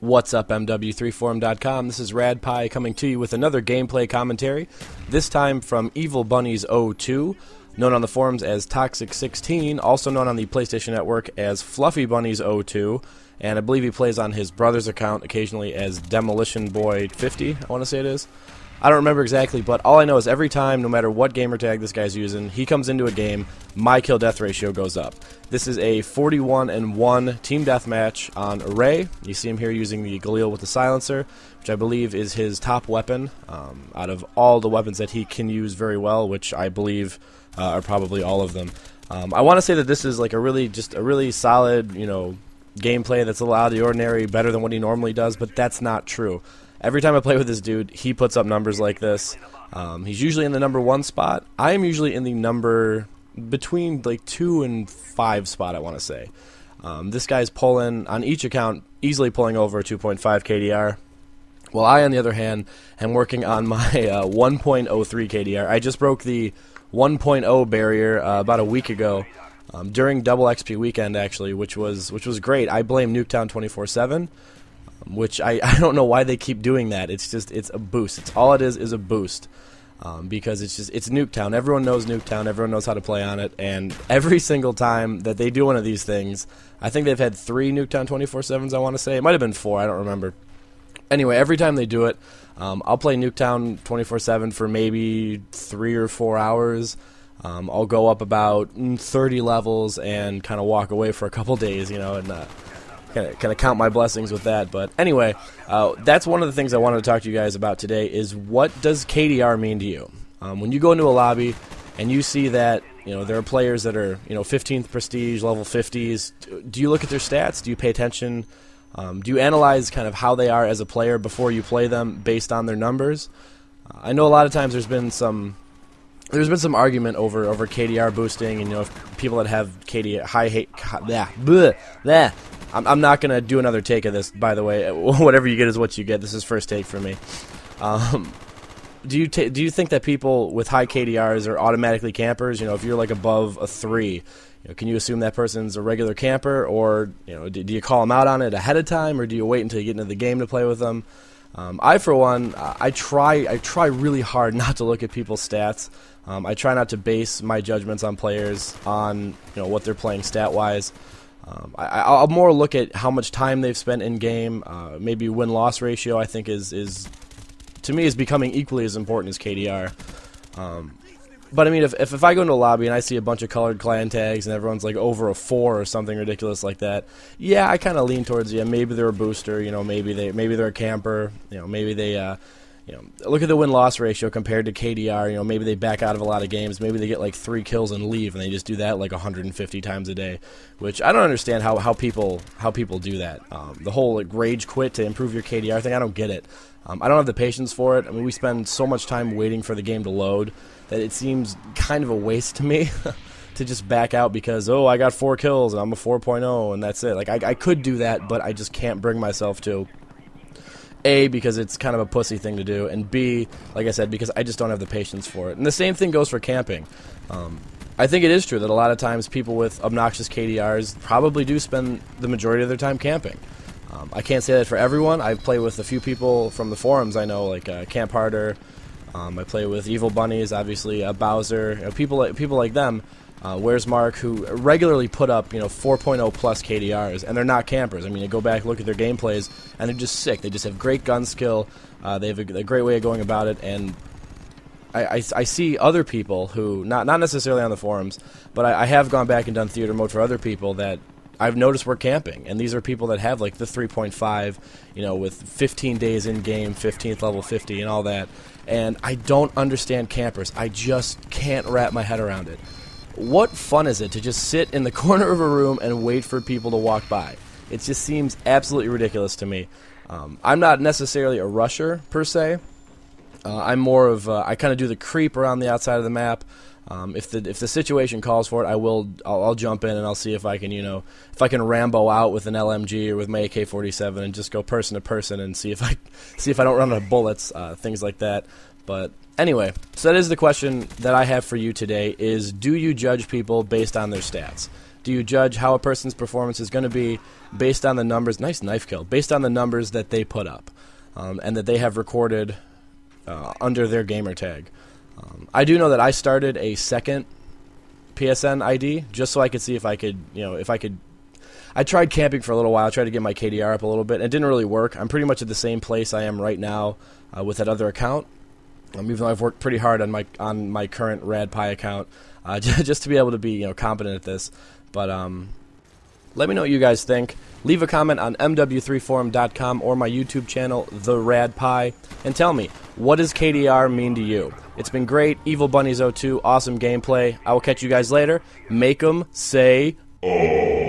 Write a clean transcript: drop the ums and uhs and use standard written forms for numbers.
What's up, MW3Forum.com? This is RadPie coming to you with another gameplay commentary, this time from Evil Bunnies 02, known on the forums as Toxic16, also known on the PlayStation Network as Fluffy Bunnies 02, and I believe he plays on his brother's account occasionally as Demolition Boy 50, I want to say it is. I don't remember exactly, but all I know is every time, no matter what gamer tag this guy's using, he comes into a game, my kill-death ratio goes up. This is a 41-1 team deathmatch on Array. You see him here using the Galil with the silencer, which I believe is his top weapon out of all the weapons that he can use very well, which I believe are probably all of them. I want to say that this is like a really solid, gameplay that's a little out of the ordinary, better than what he normally does, but that's not true. Every time I play with this dude, he puts up numbers like this. He's usually in the number 1 spot. I am usually in the number between like 2 and 5 spot, I want to say. This guy's pulling, on each account, easily pulling over 2.5 KDR. While I, on the other hand, am working on my 1.03 KDR. I just broke the 1.0 barrier about a week ago. During Double XP weekend, actually, which was great. I blame Nuketown 24/7. Which I don't know why they keep doing that. It's a boost. It's all it is a boost. Because it's Nuketown. Everyone knows Nuketown. Everyone knows how to play on it. And every single time that they do one of these things, I think they've had 3 Nuketown 24/7s, I want to say. It might have been 4, I don't remember. Anyway, every time they do it, I'll play Nuketown 24/7 for maybe 3 or 4 hours. I'll go up about 30 levels and kind of walk away for a couple days, and kind of count my blessings with that. But anyway, that's one of the things I wanted to talk to you guys about today is what does KDR mean to you? When you go into a lobby and you see that there are players that are 15th prestige, level 50s, do you look at their stats? Do you pay attention? Do you analyze kind of how they are as a player before you play them based on their numbers? I know a lot of times there's been some argument over KDR boosting, and people that have KDR I'm not going to do another take of this, by the way. Whatever you get is what you get. This is first take for me. Do you think that people with high KDRs are automatically campers? If you're like above a 3, can you assume that person's a regular camper, or do you call them out on it ahead of time, or do you wait until you get into the game to play with them? I, for one, I try really hard not to look at people's stats. I try not to base my judgments on players on what they're playing stat-wise. I'll more look at how much time they've spent in game. Maybe win-loss ratio, I think, is to me is becoming equally as important as KDR. But I mean, if I go into a lobby and I see a bunch of colored clan tags and everyone's like over a 4 or something ridiculous like that, yeah, I kind of lean towards maybe they're a booster. Maybe they're a camper. Maybe they look at the win-loss ratio compared to KDR. Maybe they back out of a lot of games. Maybe they get like 3 kills and leave, and they just do that like 150 times a day. Which I don't understand how people do that. The whole like rage quit to improve your KDR thing, I don't get it. I don't have the patience for it. I mean, we spend so much time waiting for the game to load that it seems kind of a waste to me to just back out because, I got 4 kills and I'm a 4.0 and that's it. Like I could do that, but I just can't bring myself to. A, because it's kind of a pussy thing to do, and B, like I said, because I just don't have the patience for it. And the same thing goes for camping. I think it is true that a lot of times people with obnoxious KDRs probably do spend the majority of their time camping. I can't say that for everyone. I play with a few people from the forums I know, like Camp Harder. I play with Evil Bunnies, obviously, Bowser, people like them. Where's Mark, who regularly put up 4.0 plus KDRs, and they're not campers. I mean, you go back, look at their gameplays, and they're just sick. They just have great gun skill. They have a great way of going about it, and I see other people who, not necessarily on the forums, but I have gone back and done theater mode for other people that I've noticed were camping, and these are people that have like the 3.5, with 15 days in game, 15th level 50, and all that. And I don't understand campers. I just can't wrap my head around it. What fun is it to just sit in the corner of a room and wait for people to walk by? It just seems absolutely ridiculous to me. I'm not necessarily a rusher, per se. I'm more of, I kind of do the creep around the outside of the map. If the situation calls for it, I'll jump in and I'll see if I can, if I can Rambo out with an LMG or with my AK-47 and just go person to person and see if I don't run out of bullets, things like that. But anyway, so that is the question that I have for you today: is do you judge people based on their stats? Do you judge how a person's performance is going to be based on the numbers? Nice knife kill. Based on the numbers that they put up and that they have recorded under their gamer tag. I do know that I started a second PSN ID just so I could see if I could, I tried camping for a little while. I tried to get my KDR up a little bit. It didn't really work. I'm pretty much at the same place I am right now with that other account. Even though I've worked pretty hard on my current RadPi account just to be able to be competent at this. But let me know what you guys think. Leave a comment on mw3forum.com or my YouTube channel, The RadPi, and tell me, what does KDR mean to you? It's been great. Evil Bunnies 02, awesome gameplay. I will catch you guys later. Make 'em say, oh.